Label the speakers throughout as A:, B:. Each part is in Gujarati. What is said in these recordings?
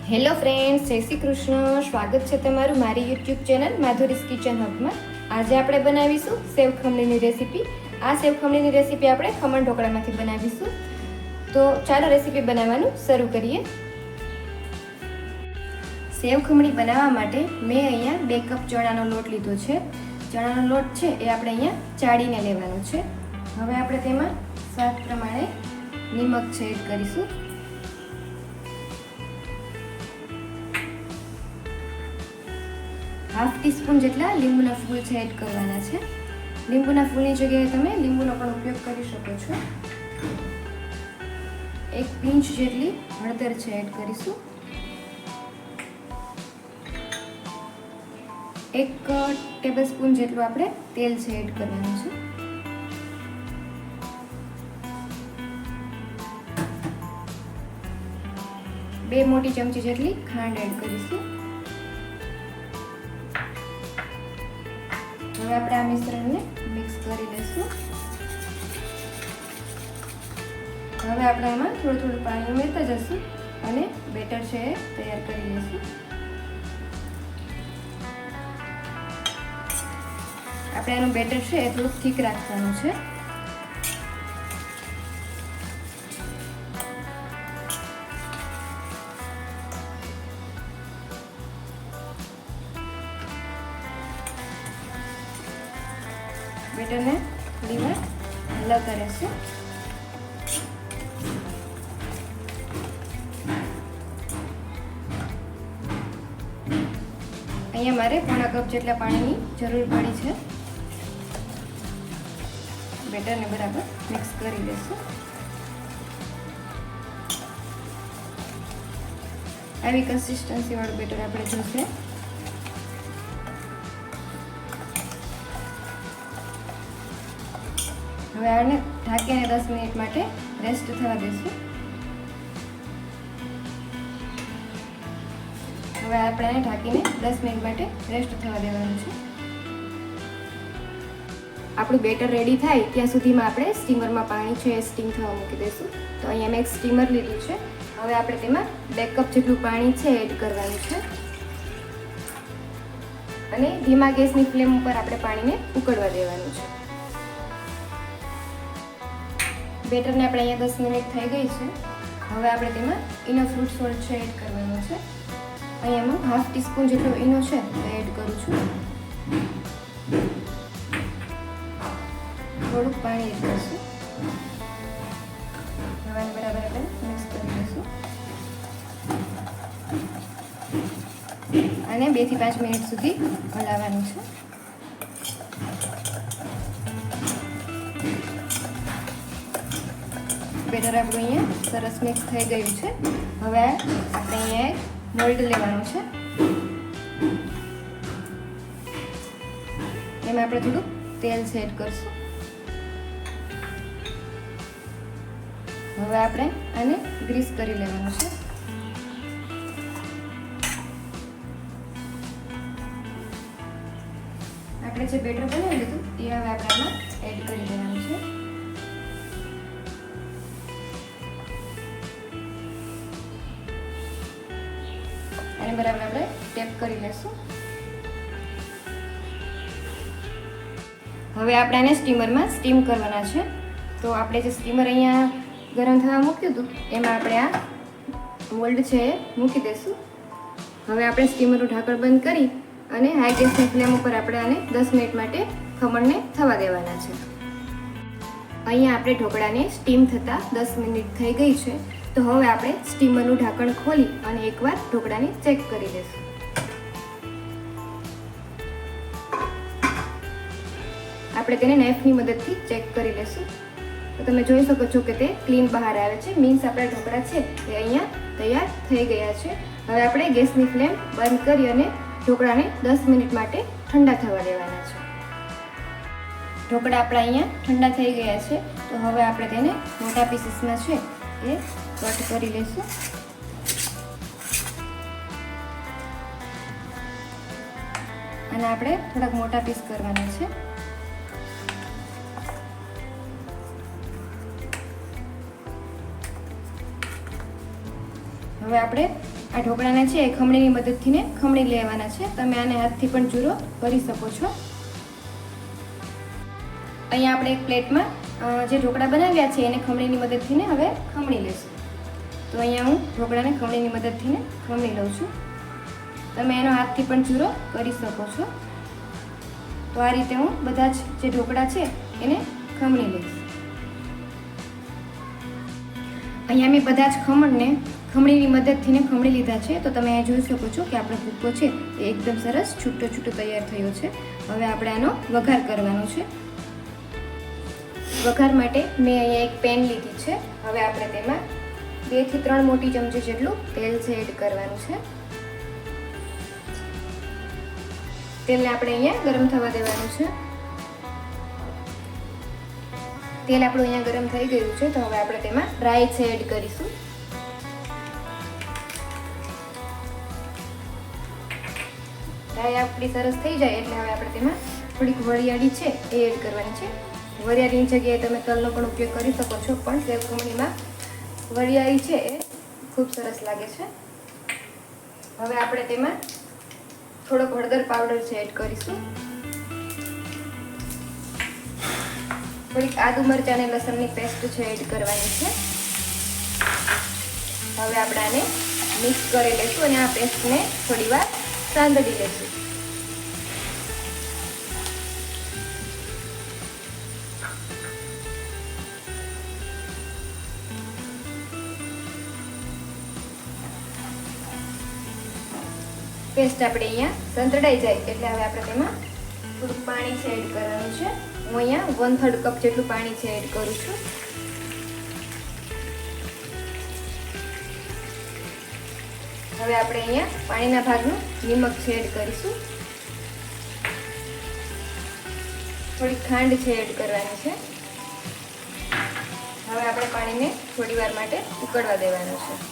A: હેલો ફ્રેન્ડ્સ, જય શ્રી કૃષ્ણ. સ્વાગત છે તમારું મારી યુટ્યુબ ચેનલ માધુરીસ કિચન હબમાં. આજે આપણે બનાવીશું સેવ ખમણીની રેસીપી. આ સેવ ખમણીની રેસીપી આપણે ખમણ ઢોકળામાંથી બનાવીશું. તો ચાલો રેસીપી બનાવવાનું શરૂ કરીએ. સેવ ખમણી બનાવવા માટે મેં અહીંયા 2 કપ ચણાનો લોટ લીધો છે. ચણાનો લોટ છે એ આપણે અહીંયા ચાળીને લેવાનો છે. હવે આપણે તેમાં સ્વાદ પ્રમાણે નિમક છે એડ કરીશું. હાફ ટીસ્પૂન જેટલા લીંબુના ફૂલ છે એડ કરવાના છે. લીંબુના ફૂલની જગ્યાએ તમે લીંબુનો પણ ઉપયોગ કરી શકો છો. 1 પિંચ જેટલી હળદર છે એડ કરીશું. 1 ટેબલસ્પૂન જેટલું આપણે તેલ છે એડ કરવાનું છે. બે મોટી ચમચી જેટલી ખાંડ એડ કરીશું. હવે આપણે આ મિશ્રણને મિક્સ કરી લઈશું. હવે આપણે આમાં થોડું પાણી ઉમેરતા જઈશું અને બેટર છે એ તૈયાર કરી લઈશું. આપણે આનું બેટર છે એ થોડુંક ઠીક રાખવાનું છે. બેટરને થોડી વાર હલાવતા રહેશે. અહીંયા મારે પોણા કપ જેટલા પાણીની જરૂર પડી છે. બેટરને બરાબર મિક્સ કરી લઈશું. આવી કન્સિસ્ટન્સી વાળું બેટર આપણે જોશે. હવે આને ઢાંકીને 10 મિનિટ માટે રેસ્ટ થવા દઈશું. હવે આપણે આને ઢાંકીને 10 મિનિટ માટે રેસ્ટ થવા દેવાનું છે. આપણું બેટર રેડી થાય ત્યાં સુધીમાં આપણે સ્ટીમરમાં પાણી છે એ સ્ટીમ થવા મૂકી દઈશું. તો અહીંયા મેં એક સ્ટીમર લીધું છે. હવે આપણે તેમાં 2 કપ જેટલું પાણી છે એડ કરવાનું છે અને ધીમા ગેસની ફ્લેમ ઉપર આપણે પાણીને ઉકળવા દેવાનું છે. બેટરને આપણે અહીંયા 10 મિનિટ થઈ ગઈ છે. હવે આપણે તેમાં ઈનો ફ્રૂટ સોલ્ટ છે એડ કરવાનો છે. અહીંયા હું હાફ ટીસ્પૂન જેટલો ઈનો છે એ એડ કરું છું. થોડુંક પાણી એડ કરીશું. હવે બરાબર આપણે મિક્સ કરી દઈશું અને 2 થી 5 મિનિટ સુધી હલાવવાનું છે. બેટર આપણું અહીંયા સરસ મિક્સ થઈ ગયું છે. હવે આપણે અહીંયા એક મોલ્ડ લેવાનું છે. એમાં આપણે થોડું તેલ એડ કરીશું. હવે આપણે આને ગ્રીસ કરી લેવાનું છે. આપણે જે બેટર બનાવી લીધું એ હવે આપણે આમાં એડ કરી દેવાનું છે. અને બરાબર આપણે ટેપ કરી લેશું. હવે આપણે આને સ્ટીમરમાં સ્ટીમ કરવાના છે. તો આપણે જે સ્ટીમર અહીંયા ગરમ થવા મૂક્યું હતું એમાં આપણે આ મોલ્ડ છે એ મૂકી દઈશું. હવે આપણે સ્ટીમરનું ઢાંકણ બંધ કરી અને હાઈ ગેસની ફ્લેમ ઉપર આપણે આને 10 મિનિટ માટે ખમણને થવા દેવાના છે. અહીંયા આપણે ઢોકળાને સ્ટીમ થતાં 10 મિનિટ થઈ ગઈ છે. તો હવે આપણે સ્ટીમરનું ઢાંકણ ખોલી અને એકવાર ઢોકળાને ચેક કરી લઈશું. આપણે તેને નાઈફની મદદથી ચેક કરી લઈશું. તો તમે જોઈ શકો છો કે તે ક્લીન બહાર આવે છે. મીન્સ આપણા ઢોકળા છે એ અહીંયા તૈયાર થઈ ગયા છે. હવે આપણે ગેસની ફ્લેમ બંધ કરી અને ઢોકળાને 10 મિનિટ માટે ઠંડા થવા દેવાના છે. ઢોકળા આપણા અહીંયા ઠંડા થઈ ગયા છે. તો હવે આપણે તેને મોટા પીસીસમાં છે એ કટ કરી લઈશું. અને આપણે થોડાક મોટા પીસ કરવાના છે. હવે આપણે આ ઢોકળાને છે એ ખમણીની મદદથી ખમણી લેવાના છે. તમે આને હાથથી પણ ચૂરો કરી શકો છો. અહીંયા આપણે એક પ્લેટમાં જે ઢોકળા બનાવ્યા છે એને ખમણીની મદદથી હવે ખમણી લેશું. તો અહીંયા હું ઢોકળાને ખમણીની મદદથી ખમણી લઉં છું. તમે એનો હાથથી પણ ચૂરો કરી શકો છો. તો આ રીતે હું બધા જ જે ઢોકળા છે એને ખમણી લઈશ. અહીંયા મેં બધા જ ખમણને ખમણીની મદદથી ખમણી લીધા છે. તો તમે જોઈ શકો છો કે આપણો ભૂક્કો છે એ એકદમ સરસ છૂટો છૂટો તૈયાર થયો છે. હવે આપણે આનો વઘાર કરવાનો છે. વઘાર માટે મેં અહીંયા એક પેન લીધી છે. હવે આપણે તેમાં 2 થી 3 મોટી ચમચી જેટલું તેલ છે એડ કરવાનું છે. તેલને આપણે અહીંયા ગરમ થવા દેવાનું છે. તેલ આપણું અહીંયા ગરમ થઈ ગયું છે. તો હવે આપણે તેમાં રાઈ છે એડ કરીશું. રાઈ આપણી સરસ થઈ જાય એટલે હવે આપણે તેમાં થોડીક વરિયાળી છે એ એડ કરવાની છે. વરિયાળીની જગ્યાએ તમે તલનો પણ ઉપયોગ કરી શકો છો, પણ સેવ ખમણીમાં વરિયાળી છે એ ખૂબ સરસ લાગે છે. હવે આપણે તેમાં થોડોક હળદર પાવડર છે એડ કરીશું. થોડીક આદુ મરચાં અને લસણની પેસ્ટ છે એડ કરવાની છે. હવે આપણે આને મિક્સ કરી લઈશું અને આ પેસ્ટને થોડી વાર સાંતળી લઈશું. પેસ્ટ આપણે અહીંયા સંતળાઈ જાય એટલે હવે આપણે તેમાં થોડુંક પાણી છે એડ કરવાનું છે. હું અહીંયા 1/3 કપ જેટલું પાણી છે એડ કરું છું. હવે આપણે અહીંયા પાણીના ભાગનું નિમક છે એડ કરીશું. થોડી ખાંડ છે એડ કરવાની છે. હવે આપણે પાણીને થોડી વાર માટે ઉકળવા દેવાનું છે.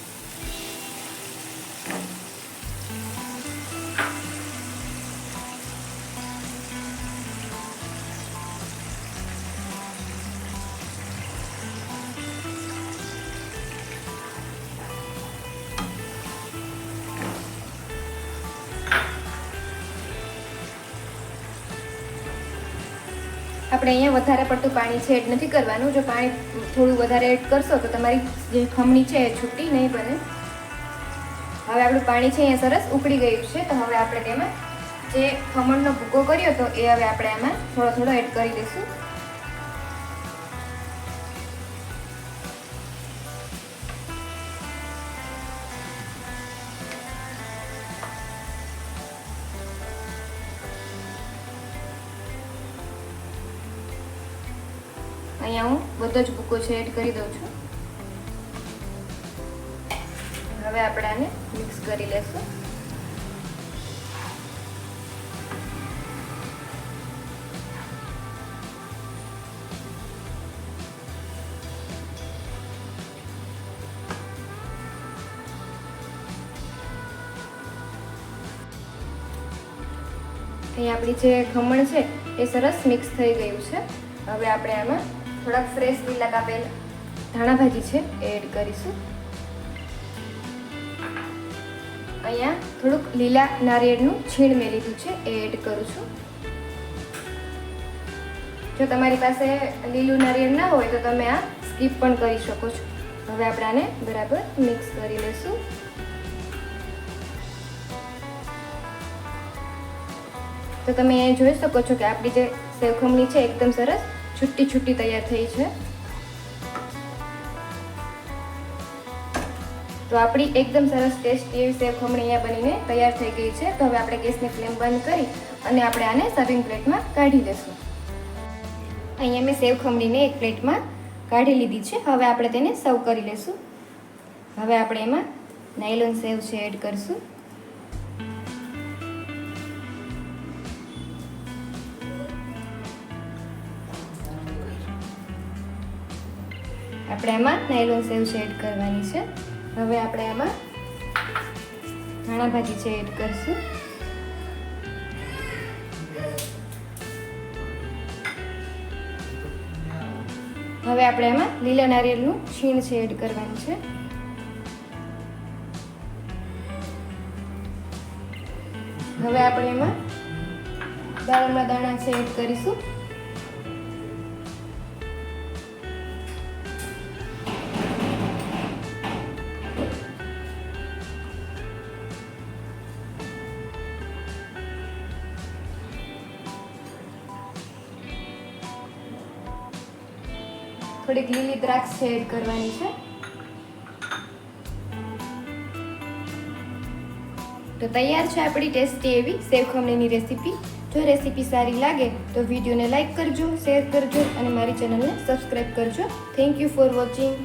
A: આપણે અહીંયા વધારે પડતું પાણી છે એડ નથી કરવાનું. જો પાણી થોડું વધારે એડ કરશો તો તમારી જે ખમણી છે એ છૂટી નહીં બને. હવે આપણું પાણી છે અહીંયા સરસ ઉકળી ગયું છે. તો હવે આપણે તેમાં જે ખમણનો ભૂકો કર્યો હતો એ હવે આપણે આમાં થોડો થોડો એડ કરી દઈશું. અહીંયા હું બધો જ ભૂકો છે એડ કરી દઉં છું. હવે આપણે આને મિક્સ કરી લેશું. અહીંયા આપણી જે ખમણ છે એ સરસ મિક્સ થઈ ગયું છે. હવે આપણે આમાં થોડાક ફ્રેશ લીલા કાપેલ ધાણા ભાજી છે એ એડ કરીશું. અહીંયા થોડુંક લીલા નારિયેળનું છીણ મેં લીધું છે એ એડ કરું છું. જો તમારી પાસે લીલું નારિયેળ ના હોય તો તમે આ સ્કીપ પણ કરી શકો છો. હવે આપણે આને બરાબર મિક્સ કરી લઈશું. તો તમે અહીંયા જોઈ શકો છો કે આપણી જે સેવ ખમણી છે એકદમ સરસ છૂટી છૂટી તૈયાર થઈ છે. તો આપણી એકદમ સરસ ટેસ્ટી એવી સેવ ખમણી અહીંયા બનીને તૈયાર થઈ ગઈ છે. તો હવે આપણે ગેસની ફ્લેમ બંધ કરી અને આપણે આને સર્વિંગ પ્લેટમાં કાઢી લઈશું. અહીંયા મેં સેવ ખમણીને એક પ્લેટમાં કાઢી લીધી છે. હવે આપણે તેને સર્વ કરી લઈશું. હવે આપણે એમાં નાયલોન સેવ છે એડ કરીશું. આપણે એમાં નાયલોન સેવ છે એડ કરવાની છે. હવે આપણે એમાં ધાણા ભાજી છે એડ કરીશું. હવે આપણે એમાં લીલા નારિયેળનું છીણ છે એડ કરવાનું છે. હવે આપણે એમાં દાળના દાણા છે એડ કરીશું. થોડીક લીલી દ્રાક્ષ એડ કરવાની છે. તો તૈયાર છે આપણી ટેસ્ટી એવી સેવ ખમણીની રેસીપી. જો રેસીપી સારી લાગે તો વિડીયોને લાઈક કરજો, શેર કરજો અને મારી ચેનલને સબસ્ક્રાઈબ કરજો. Thank you for watching.